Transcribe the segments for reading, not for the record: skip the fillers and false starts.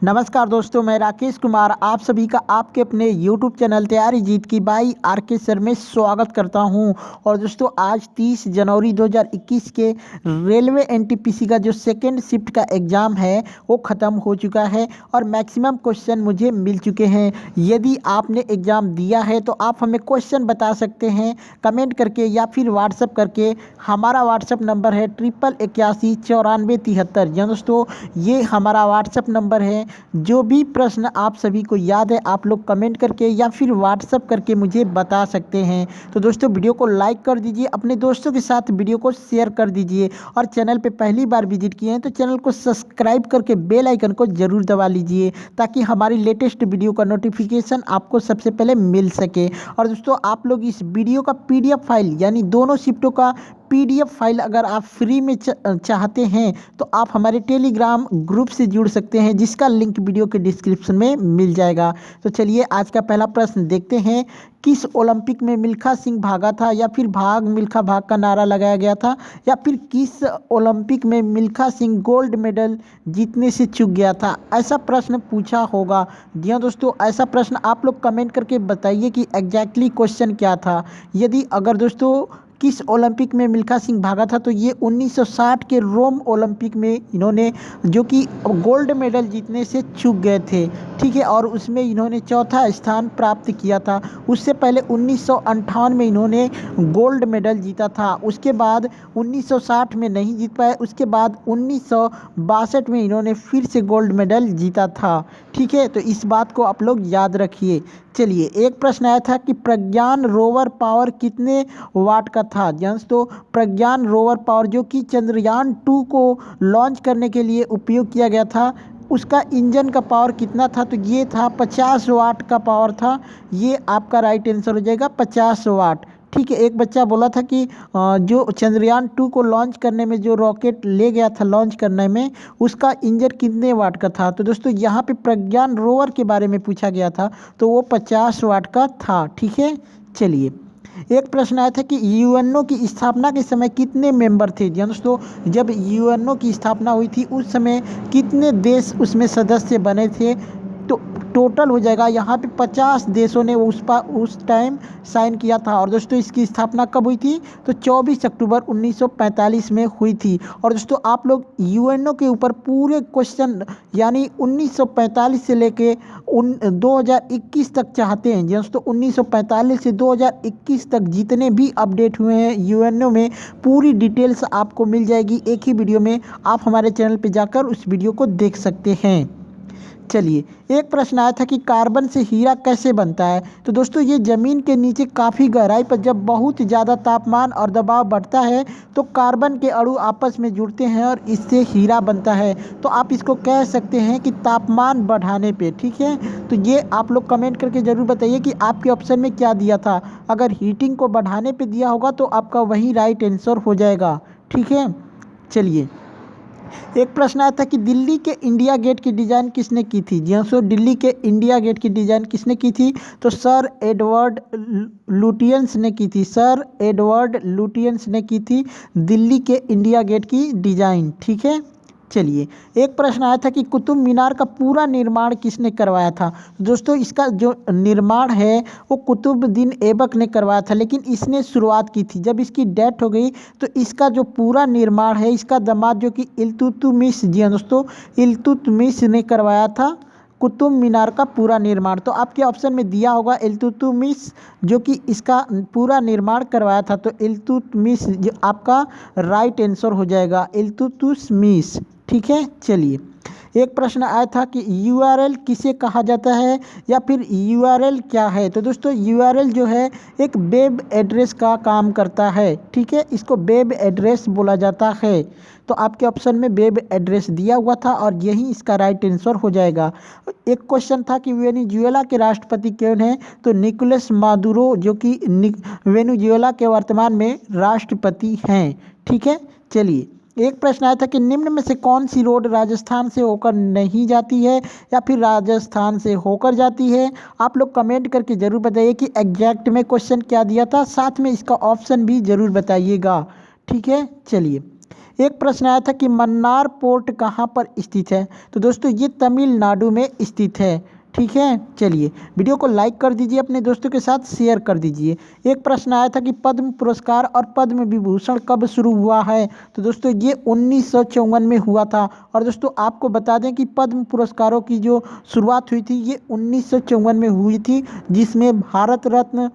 नमस्कार दोस्तों, मैं राकेश कुमार आप सभी का आपके अपने YouTube चैनल तैयारी जीत की बाई आर के सर में स्वागत करता हूं। और दोस्तों आज 30 जनवरी 2021 के रेलवे एनटीपीसी का जो सेकेंड शिफ्ट का एग्ज़ाम है वो ख़त्म हो चुका है और मैक्सिमम क्वेश्चन मुझे मिल चुके हैं। यदि आपने एग्ज़ाम दिया है तो आप हमें क्वेश्चन बता सकते हैं कमेंट करके या फिर व्हाट्सअप करके। हमारा व्हाट्सअप नंबर है 8881949373। जी दोस्तों, ये हमारा व्हाट्सअप नंबर है। जो भी प्रश्न आप सभी को याद है आप लोग कमेंट करके या फिर व्हाट्सअप करके मुझे बता सकते हैं। तो दोस्तों वीडियो को लाइक कर दीजिए, अपने दोस्तों के साथ वीडियो को शेयर कर दीजिए और चैनल पे पहली बार विजिट किए हैं तो चैनल को सब्सक्राइब करके बेल आइकन को ज़रूर दबा लीजिए ताकि हमारी लेटेस्ट वीडियो का नोटिफिकेशन आपको सबसे पहले मिल सके। और दोस्तों आप लोग इस वीडियो का PDF फाइल यानी दोनों शिफ्टों का PDF फाइल अगर आप फ्री में चाहते हैं तो आप हमारे टेलीग्राम ग्रुप से जुड़ सकते हैं जिसका लिंक वीडियो के डिस्क्रिप्शन में मिल जाएगा। तो चलिए आज का पहला प्रश्न देखते हैं। किस ओलंपिक में मिल्खा सिंह भागा था या फिर भाग मिल्खा भाग का नारा लगाया गया था, या फिर किस ओलंपिक में मिल्खा सिंह गोल्ड मेडल जीतने से चूक गया था, ऐसा प्रश्न पूछा होगा। जी हाँ दोस्तों, ऐसा प्रश्न आप लोग कमेंट करके बताइए कि एग्जैक्टली क्वेश्चन क्या था। यदि अगर दोस्तों किस ओलंपिक में मिल्खा सिंह भागा था तो ये 1960 के रोम ओलंपिक में इन्होंने जो कि गोल्ड मेडल जीतने से चूक गए थे, ठीक है, और उसमें इन्होंने चौथा स्थान प्राप्त किया था। उससे पहले 1958 में इन्होंने गोल्ड मेडल जीता था। उसके बाद 1960 में नहीं जीत पाए, उसके बाद 1962 में इन्होंने फिर से गोल्ड मेडल जीता था, ठीक है। तो इस बात को आप लोग याद रखिए। चलिए एक प्रश्न आया था कि प्रज्ञान रोवर पावर कितने वाट का था। दोस्तों प्रज्ञान रोवर पावर जो कि चंद्रयान 2 को लॉन्च करने के लिए उपयोग किया गया था, उसका इंजन का पावर कितना था, तो ये था 50 वाट का पावर था। ये आपका राइट आंसर हो जाएगा 50 वाट, ठीक है। एक बच्चा बोला था कि जो चंद्रयान 2 को लॉन्च करने में जो रॉकेट ले गया था लॉन्च करने में उसका इंजन कितने वाट का था। तो दोस्तों यहाँ पे प्रज्ञान रोवर के बारे में पूछा गया था तो वो 50 वाट का था, ठीक है। चलिए एक प्रश्न आया था कि यूएनओ की स्थापना के समय कितने मेंबर थे। दोस्तों जब यूएनओ की स्थापना हुई थी उस समय कितने देश उसमें सदस्य बने थे, तो टोटल हो जाएगा यहाँ पे 50 देशों ने उस टाइम साइन किया था। और दोस्तों इसकी स्थापना कब हुई थी, तो 24 अक्टूबर 1945 में हुई थी। और दोस्तों आप लोग यूएनओ के ऊपर पूरे क्वेश्चन यानी 1945 से लेके 2021 तक चाहते हैं। दोस्तों 1945 से 2021 तक जितने भी अपडेट हुए हैं यूएनओ में पूरी डिटेल्स आपको मिल जाएगी एक ही वीडियो में। आप हमारे चैनल पर जाकर उस वीडियो को देख सकते हैं। चलिए एक प्रश्न आया था कि कार्बन से हीरा कैसे बनता है। तो दोस्तों ये ज़मीन के नीचे काफ़ी गहराई पर जब बहुत ज़्यादा तापमान और दबाव बढ़ता है तो कार्बन के अणु आपस में जुड़ते हैं और इससे हीरा बनता है। तो आप इसको कह सकते हैं कि तापमान बढ़ाने पे, ठीक है। तो ये आप लोग कमेंट करके ज़रूर बताइए कि आपके ऑप्शन में क्या दिया था। अगर हीटिंग को बढ़ाने पर दिया होगा तो आपका वही राइट आंसर हो जाएगा, ठीक है। चलिए एक प्रश्न आया था कि दिल्ली के इंडिया गेट की डिज़ाइन किसने की थी। जी हाँ दिल्ली के इंडिया गेट की डिज़ाइन किसने की थी, तो सर एडवर्ड लुटियंस ने की थी। सर एडवर्ड लुटियंस ने की थी दिल्ली के इंडिया गेट की डिज़ाइन, ठीक है। चलिए एक प्रश्न आया था कि कुतुब मीनार का पूरा निर्माण किसने करवाया था। दोस्तों इसका जो निर्माण है वो कुतुबुद्दीन ऐबक ने करवाया था, लेकिन इसने शुरुआत की थी। जब इसकी डेथ हो गई तो इसका जो पूरा निर्माण है इसका दामाद जो कि इल्तुतमिश, जी हाँ दोस्तों इल्तुतमिश ने करवाया था कुतुब मीनार का पूरा निर्माण। तो आपके ऑप्शन में दिया होगा इल्तुतमिश जो कि इसका पूरा निर्माण करवाया था, तो इल्तुतमिश जो आपका राइट आंसर हो जाएगा, इल्तुतमिश, ठीक है। चलिए एक प्रश्न आया था कि URL किसे कहा जाता है या फिर URL क्या है। तो दोस्तों URL जो है एक वेब एड्रेस का काम करता है, ठीक है, इसको वेब एड्रेस बोला जाता है। तो आपके ऑप्शन में वेब एड्रेस दिया हुआ था और यही इसका राइट आंसर हो जाएगा। एक क्वेश्चन था कि वेनेजुएला के राष्ट्रपति कौन है, तो निकोलस मादुरो जो कि वेनेजुएला के वर्तमान में राष्ट्रपति हैं, ठीक है। चलिए एक प्रश्न आया था कि निम्न में से कौन सी रोड राजस्थान से होकर नहीं जाती है या फिर राजस्थान से होकर जाती है। आप लोग कमेंट करके ज़रूर बताइए कि एग्जैक्ट में क्वेश्चन क्या दिया था, साथ में इसका ऑप्शन भी ज़रूर बताइएगा, ठीक है। चलिए एक प्रश्न आया था कि मन्नार पोर्ट कहाँ पर स्थित है। तो दोस्तों ये तमिलनाडु में स्थित है। ठीक है, चलिए वीडियो को लाइक कर दीजिए, अपने दोस्तों के साथ शेयर कर दीजिए। एक प्रश्न आया था कि पद्म पुरस्कार और पद्म विभूषण कब शुरू हुआ है। तो दोस्तों ये 1954 में हुआ था। और दोस्तों आपको बता दें कि पद्म पुरस्कारों की जो शुरुआत हुई थी ये 1954 में हुई थी, जिसमें भारत रत्न,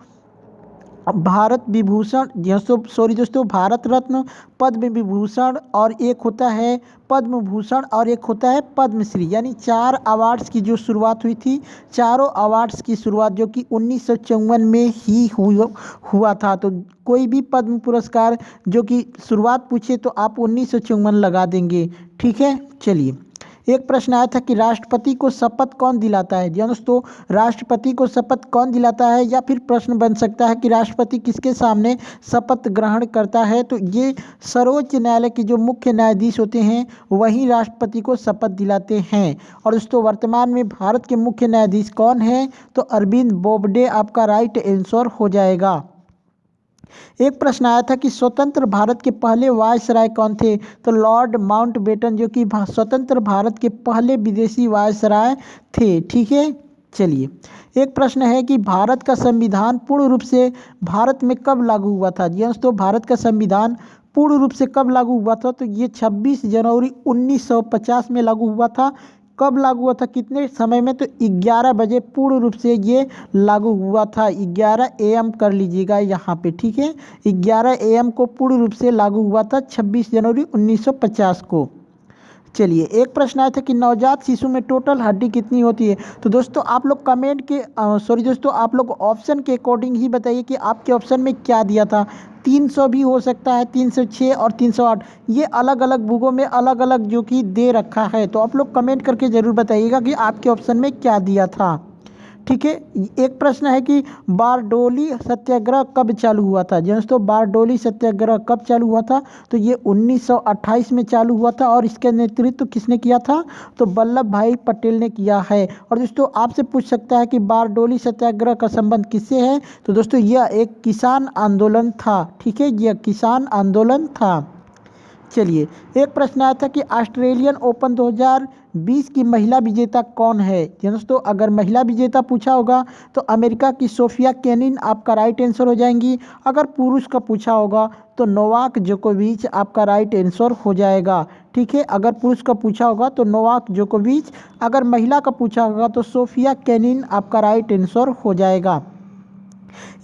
भारत विभूषण, दोस्तों भारत रत्न, पद्म विभूषण और एक होता है पद्म भूषण और एक होता है पद्मश्री, यानी 4 अवार्ड्स की जो शुरुआत हुई थी। चारों अवार्ड्स की शुरुआत जो कि 1954 में ही हुआ था। तो कोई भी पद्म पुरस्कार जो कि शुरुआत पूछे तो आप 1954 लगा देंगे। ठीक है, चलिए एक प्रश्न आया था कि राष्ट्रपति को शपथ कौन दिलाता है। दोस्तों राष्ट्रपति को शपथ कौन दिलाता है, या फिर प्रश्न बन सकता है कि राष्ट्रपति किसके सामने शपथ ग्रहण करता है। तो ये सर्वोच्च न्यायालय के जो मुख्य न्यायाधीश होते हैं वही राष्ट्रपति को शपथ दिलाते हैं। और दोस्तों वर्तमान में भारत के मुख्य न्यायाधीश कौन है, तो अरविंद बोबडे आपका राइट आंसर हो जाएगा। एक प्रश्न आया था कि स्वतंत्र भारत के पहले वायसराय कौन थे। तो लॉर्ड माउंटबेटन जो कि स्वतंत्र भारत के पहले विदेशी वायसराय थे। ठीक है, चलिए एक प्रश्न है कि भारत का संविधान पूर्ण रूप से भारत में कब लागू हुआ था। दोस्तों भारत का संविधान पूर्ण रूप से कब लागू हुआ था, तो ये 26 जनवरी 1950 में लागू हुआ था। कब लागू हुआ था, कितने समय में, तो 11 बजे पूर्ण रूप से ये लागू हुआ था। 11 AM कर लीजिएगा यहाँ पे। ठीक है, 11 AM को पूर्ण रूप से लागू हुआ था 26 जनवरी 1950 को। चलिए एक प्रश्न आया था कि नवजात शिशु में टोटल हड्डी कितनी होती है। तो दोस्तों आप लोग कमेंट के दोस्तों आप लोग ऑप्शन के अकॉर्डिंग ही बताइए कि आपके ऑप्शन में क्या दिया था। 300 भी हो सकता है, 306 और 308, ये अलग अलग बुकों में अलग अलग जो कि दे रखा है। तो आप लोग कमेंट करके ज़रूर बताइएगा कि आपके ऑप्शन में क्या दिया था। ठीक है, एक प्रश्न है कि बारडोली सत्याग्रह कब चालू हुआ था। दोस्तों बारडोली सत्याग्रह कब चालू हुआ था, तो ये 1928 में चालू हुआ था। और इसका नेतृत्व किसने किया था, तो वल्लभ भाई पटेल ने किया है। और दोस्तों आपसे पूछ सकता है कि बारडोली सत्याग्रह का संबंध किससे है। तो दोस्तों यह एक किसान आंदोलन था। ठीक है, यह किसान आंदोलन था। चलिए एक प्रश्न आया था कि ऑस्ट्रेलियन ओपन 2020 की महिला विजेता कौन है। दोस्तों अगर महिला विजेता पूछा होगा तो अमेरिका की सोफिया केनिन आपका राइट आंसर हो जाएंगी। अगर पुरुष का पूछा होगा तो नोवाक जोकोविच आपका राइट आंसर हो जाएगा। ठीक है, अगर पुरुष का पूछा होगा तो नोवाक जोकोविच, अगर महिला का पूछा होगा तो सोफिया केनिन आपका राइट आंसर हो जाएगा।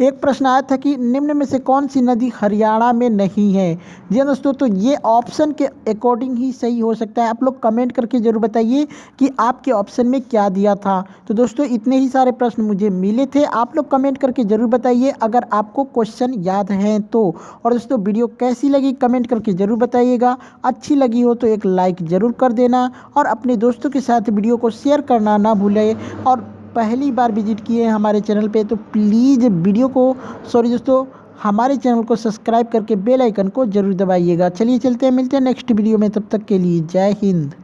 एक प्रश्न आया था कि निम्न में से कौन सी नदी हरियाणा में नहीं है। जी दोस्तों तो ये ऑप्शन के अकॉर्डिंग ही सही हो सकता है। आप लोग कमेंट करके ज़रूर बताइए कि आपके ऑप्शन में क्या दिया था। तो दोस्तों इतने ही सारे प्रश्न मुझे मिले थे, आप लोग कमेंट करके ज़रूर बताइए अगर आपको क्वेश्चन याद हैं तो। और दोस्तों वीडियो कैसी लगी कमेंट करके ज़रूर बताइएगा। अच्छी लगी हो तो एक लाइक ज़रूर कर देना और अपने दोस्तों के साथ वीडियो को शेयर करना ना भूलें। और पहली बार विजिट किए हैं हमारे चैनल पे तो प्लीज़ वीडियो को दोस्तों हमारे चैनल को सब्सक्राइब करके बेल आइकन को ज़रूर दबाइएगा। चलिए चलते हैं, मिलते हैं नेक्स्ट वीडियो में, तब तक के लिए जय हिंद।